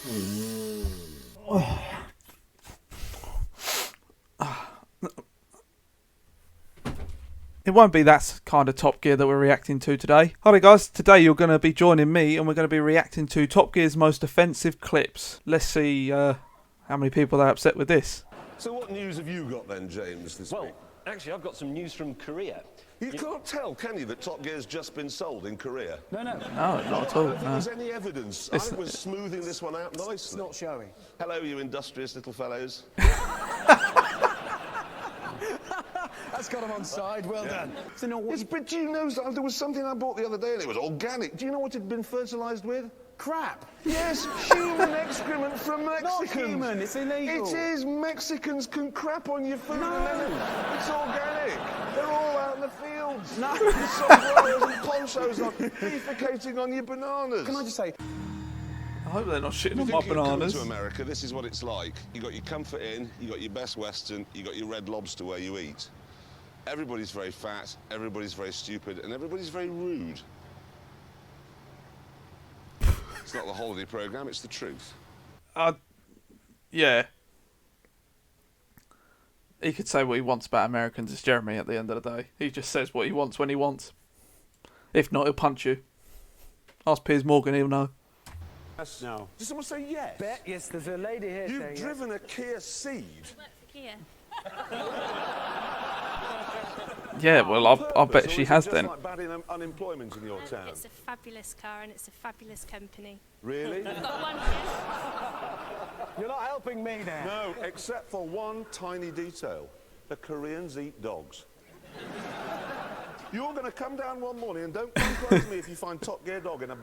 It won't be that kind of Top Gear that we're reacting to today. Hi guys, today you're going to be joining me and we're going to be reacting to Top Gear's most offensive clips. Let's see how many people are upset with this. So what news have you got then, James, this week? Actually, I've got some news from Korea. You can't tell, can you, that Top Gear's just been sold in Korea? No. No, not at all. I don't think there's any evidence. I think we're smoothing this one out nicely. It's not showing. Hello, you industrious little fellows. That's got him on side. Well done. So no, Yes, but do you know, there was something I bought the other day and it was organic. Do you know what it had been fertilised with? crap. Yes, human excrement from Mexicans. Not human, it's illegal. It is. Mexicans can crap on your food and then it's organic. They're all out in the fields. No. With sombreros and ponchos on, defecating on your bananas. Can I just say... I hope they're not shitting on If my you come bananas. to America, this is what it's like. You got your Comfort Inn, you got your Best Western, you got your Red Lobster where you eat. Everybody's very fat, everybody's very stupid, and everybody's very rude. It's not the holiday programme, it's the truth. Yeah. He could say what he wants about Americans. It's Jeremy at the end of the day. He just says what he wants when he wants. If not, he'll punch you. Ask Piers Morgan, he'll know. Yes. No. Did someone say yes? Yes, there's a lady here saying You've driven a Kia Ceed? Work for Kia. Yeah, well, I bet she has then. Like bad unemployment in your town? It's a fabulous car and it's a fabulous company. Really? I've got one here. You're not helping me there. No, except for one tiny detail. The Koreans eat dogs. You're going to come down one morning and don't come close to me if you find Top Gear dog in a...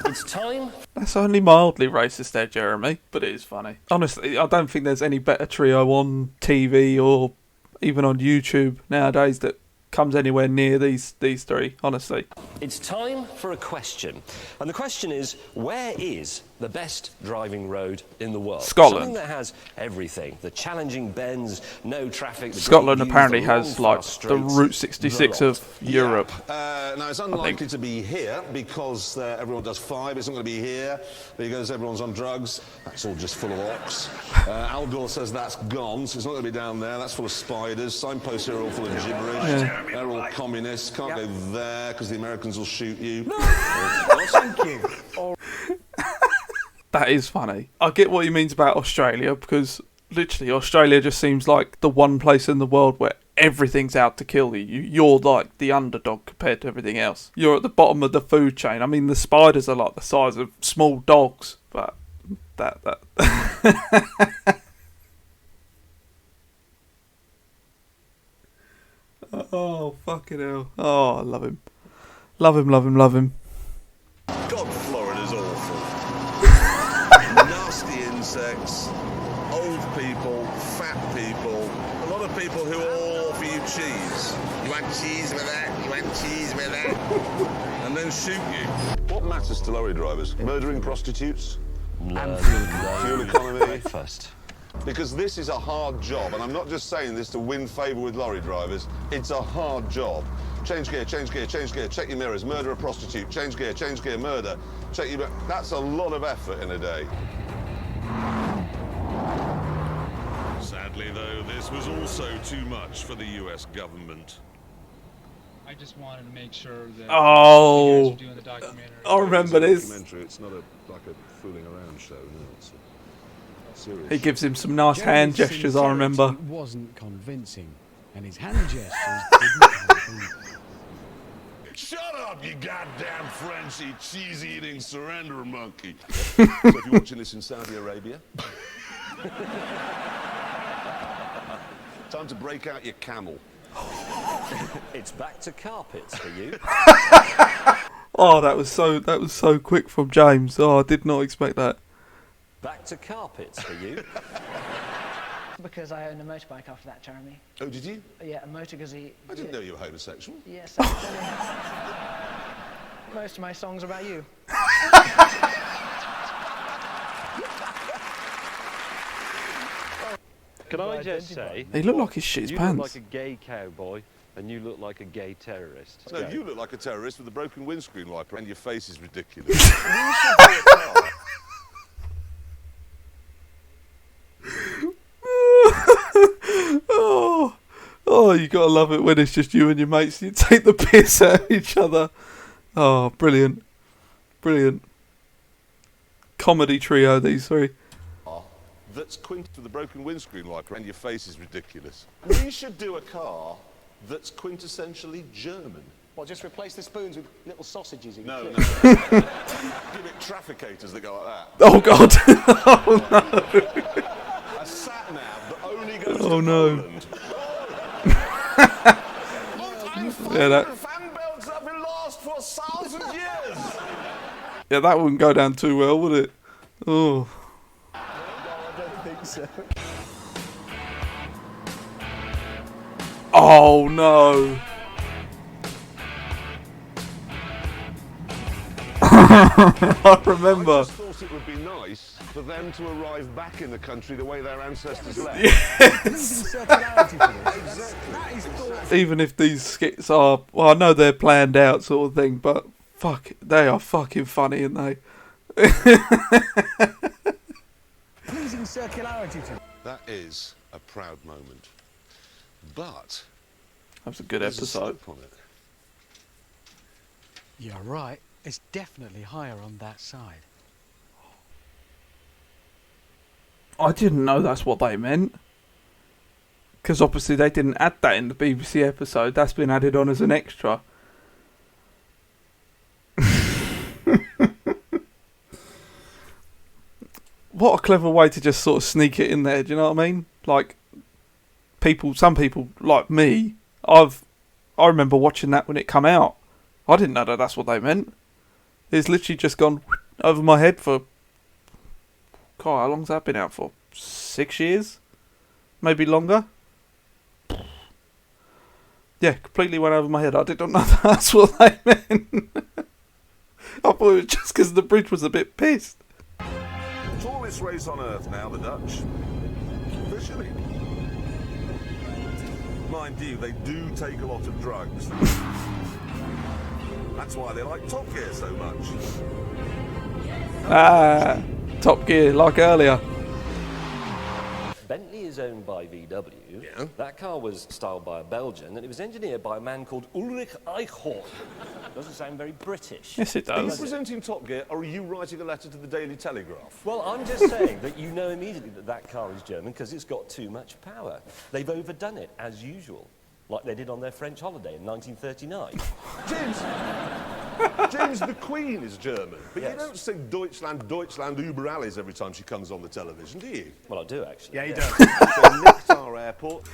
It's time. That's only mildly racist there, Jeremy, but it is funny. Honestly, I don't think there's any better trio on TV or even on YouTube nowadays that comes anywhere near these three, honestly. It's time for a question. And the question is, where is the best driving road in the world? Scotland. Something that has everything. The challenging bends, no traffic. The Scotland great views, apparently the has long, like fast the streets, Route 66 the lot. of Europe. Now, it's unlikely to be here because everyone does 5. It's not going to be here because everyone's on drugs. That's all just full of ox. Al Gore says that's gone, so it's not going to be down there. That's full of spiders. Signposts here are all full of gibberish. They're all communists. Can't go there because the Americans will shoot you. No! Thank you. That is funny. I get what he means about Australia because literally Australia just seems like the one place in the world where everything's out to kill you. You're like the underdog compared to everything else. You're at the bottom of the food chain. I mean, the spiders are like the size of small dogs, but that. Oh, fucking hell. Oh, I love him. Love him, love him, love him. God, Florida's awful. Nasty insects, old people, fat people, a lot of people who all offer you cheese. You want cheese with that? You want cheese with that? And then shoot you. What matters to lorry drivers? Murdering prostitutes? And Fuel economy? breakfast. Because this is a hard job, and I'm not just saying this to win favour with lorry drivers. It's a hard job. Change gear, change gear, change gear, check your mirrors, murder a prostitute, change gear, murder, check your... That's a lot of effort in a day. Sadly, though, this was also too much for the US government. I just wanted to make sure that Oh, you guys are doing the documentary. I remember this. Documentary. It's not like a fooling around show, no, it's a serious He gives him some nice hand gestures, I remember. Wasn't convincing, and his hand gestures didn't help. Shut up, you goddamn Frenchy, cheese-eating surrender monkey. So if you're watching this in Saudi Arabia, time to break out your camel. It's back to carpets for you. Oh, that was so quick from James. Oh, I did not expect that. Back to carpets for you. Because I owned a motorbike after that, Jeremy. Oh, did you? Yeah, a Motor Gazette. I didn't know you were homosexual. Yes, most of my songs are about you. Can I just say, He looked like he shit his you pants. look like a gay cowboy and you look like a gay terrorist. No, Okay. you look like a terrorist with a broken windscreen wiper and your face is ridiculous. You should be Oh, you gotta love it when it's just you and your mates. You take the piss out of each other. Oh, brilliant, brilliant. Comedy trio, these three. That's with the broken windscreen wiper and your face is ridiculous. We should do a car that's quintessentially German. Well, just replace the spoons with little sausages. No. Give it trafficators that go like that. Oh God! Oh no! A sat nav that only goes to Oh Poland. no! Yeah, that. Fan belts that have been lost for 1,000 years. Yeah, that wouldn't go down too well, would it? Oh. I don't think so. Oh no! I remember. I just thought it would be nice for them to arrive back in the country the way their ancestors left. Yes. Even if these skits are, well, I know they're planned out sort of thing, but fuck, they are fucking funny, aren't they? Pleasing circularity to That is a proud moment. But That was a good there's a episode. slope on it. You're right. It's definitely higher on that side. I didn't know that's what they meant. Because obviously they didn't add that in the BBC episode. That's been added on as an extra. What a clever way to just sort of sneak it in there, do you know what I mean? Like, some people like me, I remember watching that when it come out. I didn't know that that's what they meant. It's literally just gone over my head for... God, how long's that been out for? 6 years? Maybe longer? Yeah, completely went over my head. I didn't know that's what they meant. I thought it was just because the bridge was a bit pissed. Tallest race on earth now, the Dutch. Officially. Mind you, they do take a lot of drugs. That's why they like Top Gear so much. Ah, Top Gear, like earlier. Bentley is owned by VW. Yeah. That car was styled by a Belgian, and it was engineered by a man called Ulrich Eichhorn. Doesn't sound very British. Yes, it Are you does. presenting Top Gear, or are you writing a letter to the Daily Telegraph? Well, I'm just saying that you know immediately that that car is German because it's got too much power. They've overdone it, as usual, like they did on their French holiday in 1939. James, the Queen is German, but Yes. you don't sing Deutschland, Deutschland über alles every time she comes on the television, do you? Well, I do, actually. Yeah, he does. They nicked our airport.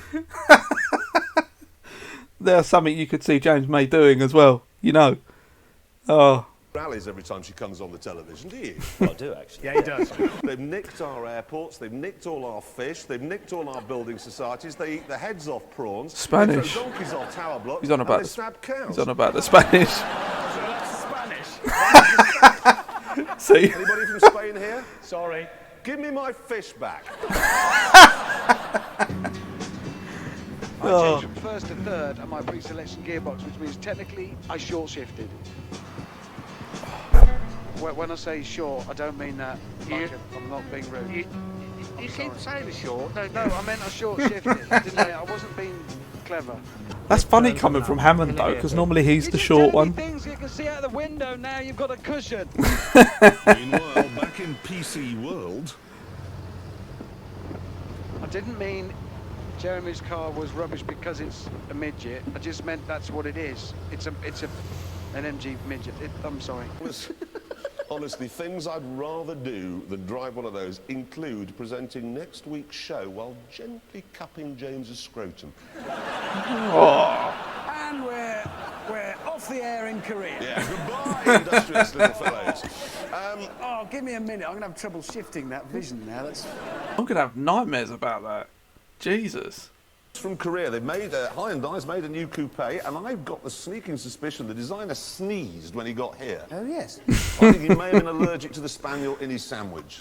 There's something you could see James May doing as well, you know. Oh, Rallies every time she comes on the television, do you? Well, I do, actually. Yeah, he does. They've nicked our airports, they've nicked all our fish, they've nicked all our building societies, they eat the heads off prawns, Spanish. they throw donkeys off tower blocks, He's on about and they the- stab cows. he's on about the Spanish. So that's Spanish. See? Anybody from Spain here? Sorry. Give me my fish back. I changed from first to third on my pre-selection gearbox, which means technically I short shifted. When I say short, I don't mean that. I'm not being rude. You keep saying short. No, I meant I short shifted. Didn't I? I wasn't being clever. That's funny coming from Hammond though, because normally he's the short one. Things you can see out the window now. You've got a cushion. Meanwhile, back in PC world, I didn't mean Jeremy's car was rubbish because it's a midget. I just meant that's what it is. It's an MG midget. I'm sorry. honestly, things I'd rather do than drive one of those include presenting next week's show while gently cupping James's scrotum. And we're off the air in Korea. Yeah, goodbye, industrious little fellows. Oh, give me a minute. I'm going to have trouble shifting that vision now. That's... I'm going to have nightmares about that. Jesus. From Korea, they've made Hyundai's made a new coupe, and I've got the sneaking suspicion the designer sneezed when he got here. Oh, yes. I think he may have been allergic to the spaniel in his sandwich.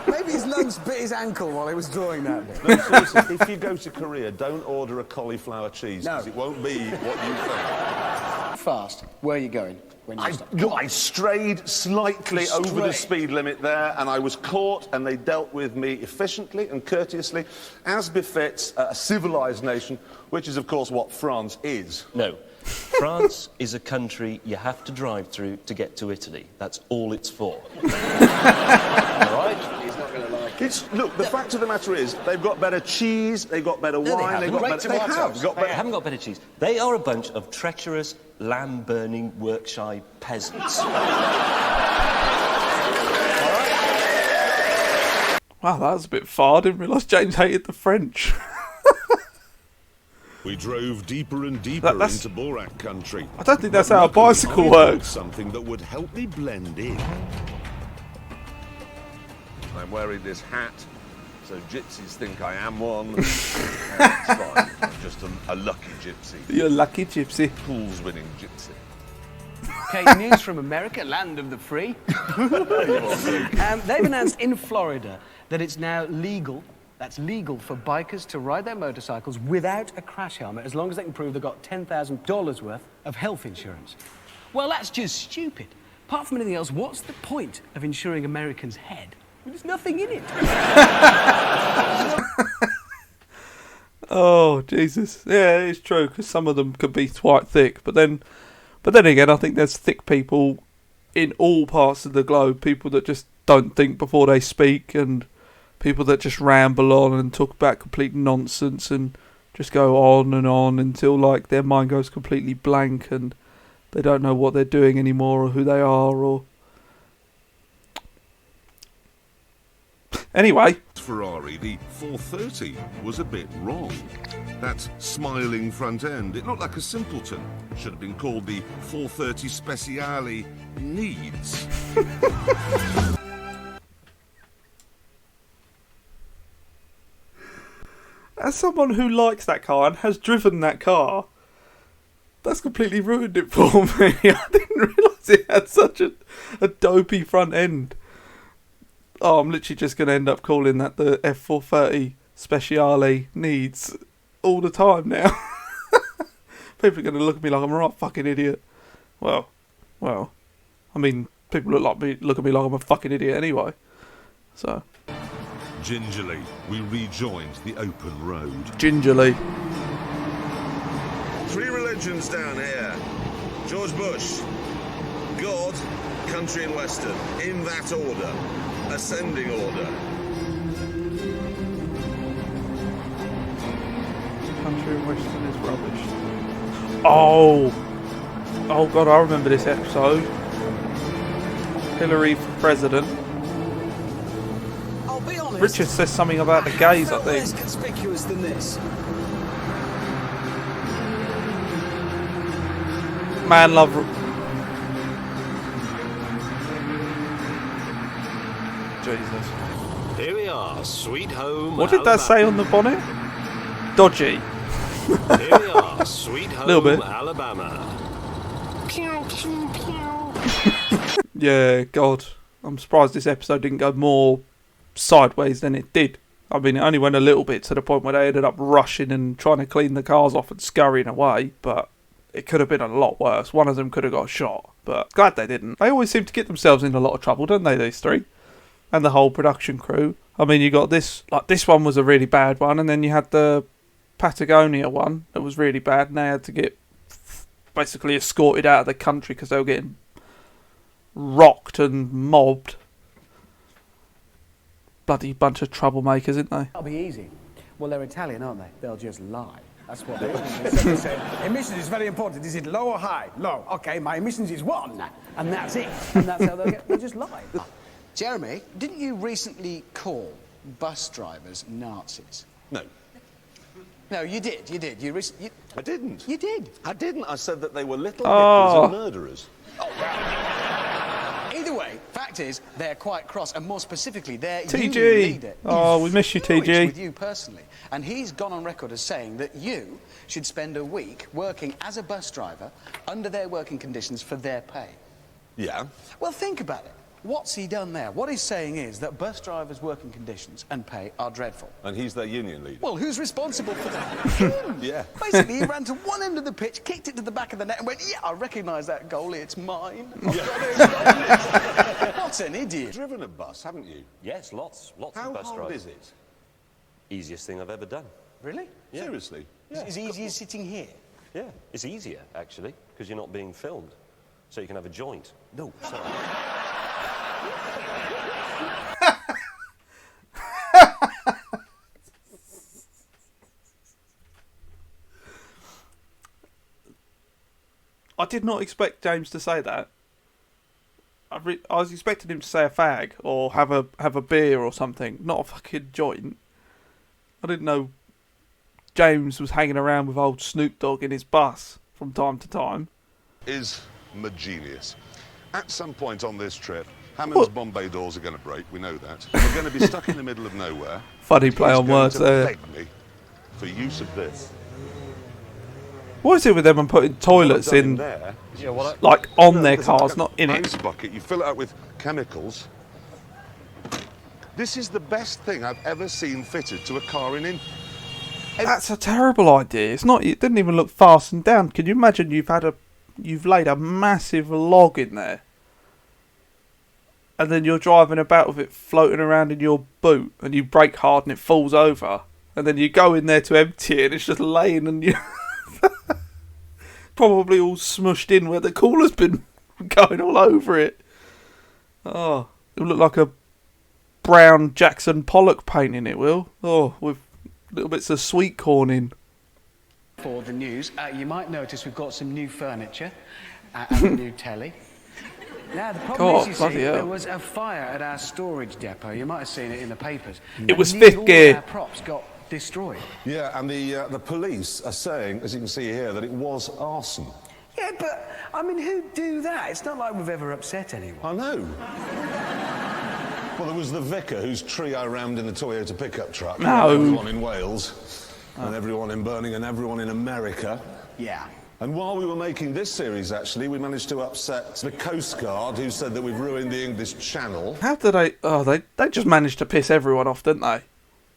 Maybe his lungs bit his ankle while he was drawing that bit. No, seriously, if you go to Korea, don't order a cauliflower cheese, because No. it won't be what you think. fast were you going when you stopped? I strayed slightly over the speed limit there, and I was caught, and they dealt with me efficiently and courteously, as befits a civilised nation, which is, of course, what France is. No. France is a country you have to drive through to get to Italy. That's all it's for. All right? He's not going to like it. Look, the fact of the matter is, they've got better cheese, they've got better wine, they've got better... They have got They better... haven't got better cheese. They are a bunch of treacherous, lamb-burning, work-shy peasants. Wow, that was a bit far. I didn't realise James hated the French. We drove deeper and deeper that's- into Borat country. I don't think that's But how a luckily, bicycle I bought works. Something that would help me blend in. I'm wearing this hat, so gypsies think I am one. It's fine. I'm just a lucky gypsy. You're a lucky gypsy. Pool's winning gypsy. Okay, news from America, land of the free. They've announced in Florida that it's now legal, that's legal for bikers to ride their motorcycles without a crash helmet as long as they can prove they've got $10,000 worth of health insurance. Well, that's just stupid. Apart from anything else, what's the point of insuring Americans' head? Well, there's nothing in it. Oh, Jesus. Yeah, it's true, because some of them could be quite thick. But then again, I think there's thick people in all parts of the globe. People that just don't think before they speak, and people that just ramble on and talk about complete nonsense and just go on and on until, like, their mind goes completely blank and they don't know what they're doing anymore or who they are or... Anyway. Ferrari, the 430 was a bit wrong. That smiling front end, it looked like a simpleton. Should have been called the 430 Speciale Needs. As someone who likes that car and has driven that car, that's completely ruined it for me. I didn't realise it had such a dopey front end. Oh, I'm literally just going to end up calling that the F430 Speciale Needs all the time now. People are going to look at me like I'm a right fucking idiot. Well, I mean, people look at me like I'm a fucking idiot anyway. So... Gingerly, we rejoined the open road. Gingerly. 3 religions down here. George Bush, God, country and western. In that order. Ascending order. Country and western is rubbish. Oh God, I remember this episode. Hillary for president. I'll be honest. Richard says something about the gays, I think. Less conspicuous than this. Man love. Jesus. Here we are, sweet home. What did that say on the bonnet? Dodgy. Here we are, sweet home, Little bit. Alabama. Pew, pew, pew. Yeah, God. I'm surprised this episode didn't go more sideways than it did. I mean, it only went a little bit to the point where they ended up rushing and trying to clean the cars off and scurrying away, but it could have been a lot worse. One of them could have got shot, but glad they didn't. They always seem to get themselves in a lot of trouble, don't they, these three? And the whole production crew. I mean, you got this, like, this one was a really bad one, and then you had the Patagonia one that was really bad, and they had to get basically escorted out of the country because they were getting rocked and mobbed. Bloody bunch of troublemakers, isn't they? That'll be easy. Well, they're Italian, aren't they? They'll just lie. That's what they Say, emissions is very important. Is it low or high? Low. Okay, my emissions is 1. And that's it. And that's how they'll just lie. Jeremy, didn't you recently call bus drivers Nazis? No. No, you did. I didn't. You did. I didn't. I said that they were little Oh. hippers and murderers. Either way, fact is, they're quite cross, and more specifically, their TG. union leader Oh, is we miss you, furious TG. with you personally, and he's gone on record as saying that you should spend a week working as a bus driver under their working conditions for their pay. Yeah. Well, think about it. what's he done there? What he's saying is that bus drivers' working conditions and pay are dreadful. And he's their union leader. Well, who's responsible for that? Him! Yeah. Basically, he ran to one end of the pitch, kicked it to the back of the net and went, yeah, I recognise that goalie, it's mine. What an idiot. You've driven a bus, haven't you? Yes, lots of bus How hard drivers. is it? Easiest thing I've ever done. Really? Yeah. Seriously? Yeah. It's easy as sitting here. Yeah, it's easier, actually, because you're not being filmed. So you can have a joint. No, sorry. I did not expect James to say that. I was expecting him to say a fag or have a beer or something, not a fucking joint. I didn't know James was hanging around with old Snoop Dogg in his bus from time to time. Is genius. At some point on this trip, Hammond's Bombay doors are going to break, we know that. We're going to be stuck in the middle of nowhere. Funny play He's on going words to there. beg me for use of this. What is it with them and putting toilets What I've done in, there, like, on their there's cars, like a not in it? ice bucket, you fill it up with chemicals. This is the best thing I've ever seen fitted to a car in. That's a terrible idea. It's not. It didn't even look fastened down. Can you imagine you've laid a massive log in there, and then you're driving about with it floating around in your boot, and you brake hard and it falls over, and then you go in there to empty it, and it's just laying and you probably all smushed in where the cooler's been going all over it. Oh, it will look like a brown Jackson Pollock painting. It will. Oh, with little bits of sweet corn in. For the news, you might notice we've got some new furniture and a new telly. Now, the problem God, is, you see, bloody hell. there was a fire at our storage depot. You might have seen it in the papers. It was And nearly fifth all of gear. our props got destroyed. Yeah, and the police are saying, as you can see here, that it was arson. Yeah, but, I mean, who'd do that? It's not like we've ever upset anyone. I know. Well, there was the vicar whose tree I rammed in the Toyota pickup truck. No. Everyone in Wales, and everyone in Birmingham, and everyone in America. Yeah. And while we were making this series, actually, we managed to upset the Coast Guard, who said that we've ruined the English Channel. How did they... Oh, they just managed to piss everyone off, didn't they?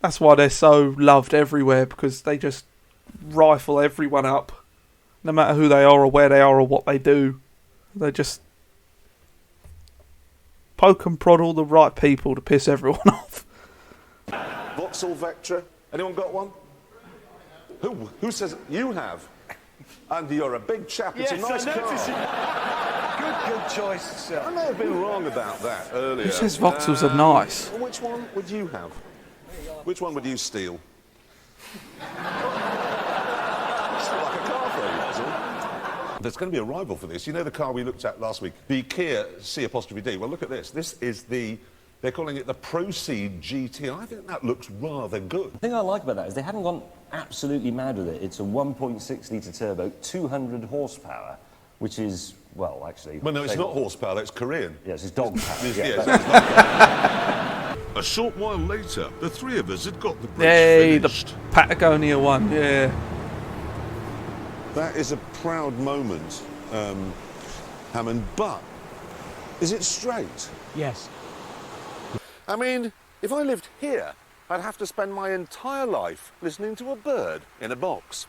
That's why they're so loved everywhere, because they just rifle everyone up. No matter who they are or where they are or what they do. They just poke and prod all the right people to piss everyone off. Vauxhall Vectra. Anyone got one? Who says you have? And you're a big chap. It's Yes, a nice I noticed car. Good choice, sir. I may have been wrong about that earlier. Who says Vauxhalls are nice? Which one would you have? Which one would you steal? There's going to be a rival for this. You know the car we looked at last week, the Kia C''D. Well, look at this. This is they're calling it the Proceed GT. I think that looks rather good. The thing I like about that is they haven't gone absolutely mad with it. It's a 1.6 litre turbo, 200 horsepower, which is, well, actually... Well, no, it's not horsepower, it's Korean. Yes, it's dog power. A short while later, the three of us had got the bridge Yay, finished. the Patagonia one, yeah. That is a proud moment, Hammond, but is it straight? Yes. I mean, if I lived here, I'd have to spend my entire life listening to a bird in a box.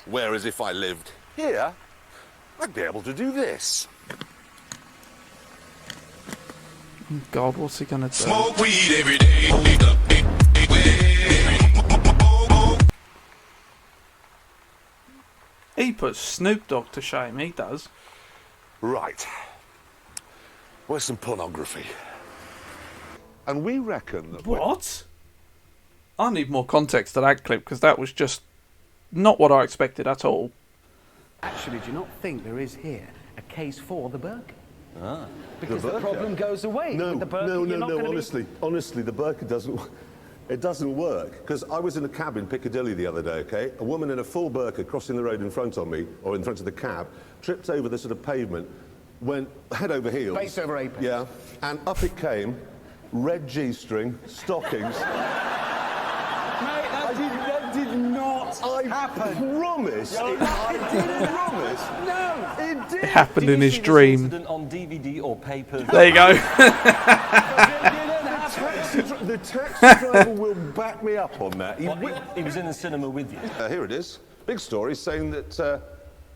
Whereas if I lived here, I'd be able to do this. God, what's he gonna do? Smoke weed every day. He puts Snoop Dogg to shame, he does. Right. Where's some pornography? And we reckon that... What? I need more context to that clip, because that was just not what I expected at all. Actually, do you not think there is here a case for the burqa? Ah. Because the problem goes away No, with the burqa. You're not gonna honestly, the burqa doesn't work. Because I was in a cab in Piccadilly the other day, okay? A woman in a full burqa crossing the road in front of me, or in front of the cab, tripped over the sort of pavement, went head over heels. Face over apex. Yeah, and up it came, red G-string, stockings. Mate, that did not happened. Promise. I promise. No, it did. It happened in his See this dream. incident on DVD or paper? There you go. The taxi driver will back me up on that. He was in the cinema with you. Here it is. Big story saying that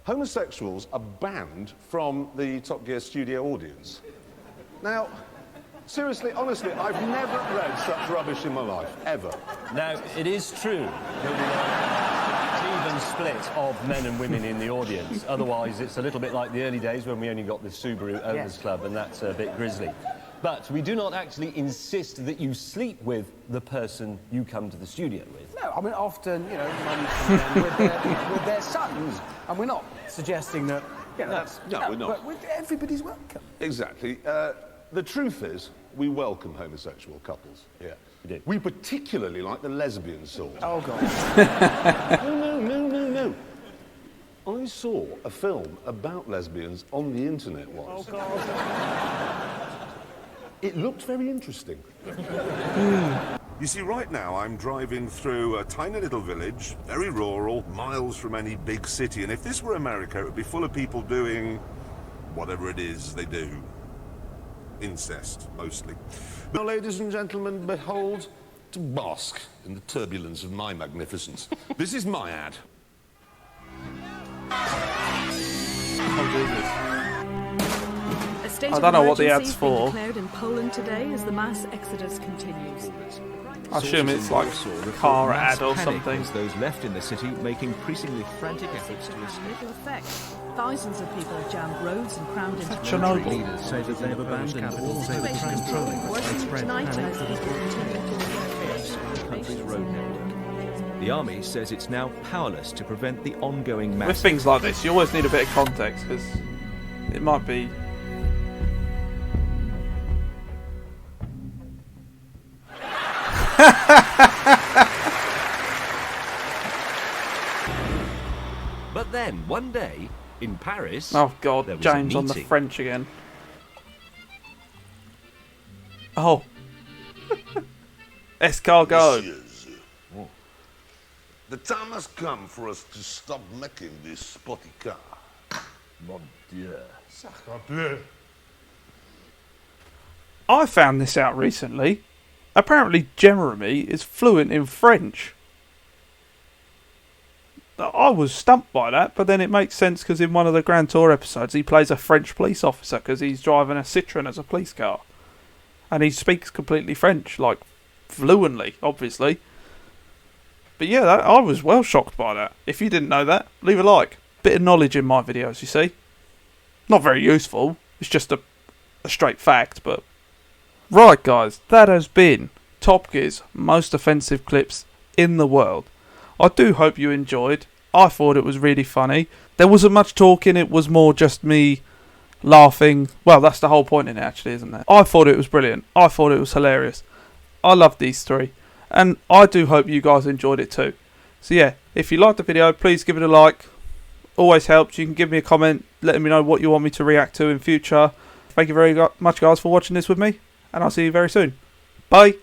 homosexuals are banned from the Top Gear studio audience. Now, seriously, honestly, I've never read such rubbish in my life, ever. Now, it is true that we even split of men and women in the audience. Otherwise, it's a little bit like the early days when we only got the Subaru Owners Club, and that's a bit grisly. But we do not actually insist that you sleep with the person you come to the studio with. No, I mean, often, you know, men come in with their sons, and we're not suggesting that, you know, No, we're not. But everybody's welcome. Exactly. The truth is, we welcome homosexual couples. Yeah. We do. We particularly like the lesbian sort. Oh, God. No. I saw a film about lesbians on the internet once. Oh, God. It looked very interesting. You see, right now I'm driving through a tiny little village, very rural, miles from any big city, and if this were America, it would be full of people doing whatever it is they do. Incest, mostly. Now, ladies and gentlemen, behold, to bask in the turbulence of my magnificence. This is my ad. I don't know what the ad's for. Declared in Poland today as the mass exodus continues. I assume it's like a car ad or something. Those left in the city make increasingly frantic efforts to escape. Little effect. Thousands of people have jammed roads and crammed into Chernobyl. Leaders say that they have abandoned all hope of controlling widespread tonight panic as people continue to the country's road network. The army says it's now powerless to prevent the ongoing With mass. things like this, you always need a bit of context because it might be. But then, one day, in Paris, Oh there God, was James a on the meeting. French again. Oh. Escargot. Messieurs, the time has come for us to stop making this spotty car. Mon Dieu. Sacre bleu. I found this out recently. Apparently, Jeremy is fluent in French. I was stumped by that, but then it makes sense because in one of the Grand Tour episodes, he plays a French police officer because he's driving a Citroen as a police car. And he speaks completely French, like fluently, obviously. But yeah, I was well shocked by that. If you didn't know that, leave a like. Bit of knowledge in my videos, you see. Not very useful. It's just a straight fact, but... Right, guys, that has been Top Gear's most offensive clips in the world. I do hope you enjoyed. I thought it was really funny. There wasn't much talking, it was more just me laughing. Well, that's the whole point in it, actually, isn't it? I thought it was brilliant. I thought it was hilarious. I loved these three. And I do hope you guys enjoyed it too. So yeah, if you liked the video, please give it a like. Always helps. You can give me a comment letting me know what you want me to react to in future. Thank you very much, guys, for watching this with me. And I'll see you very soon. Bye.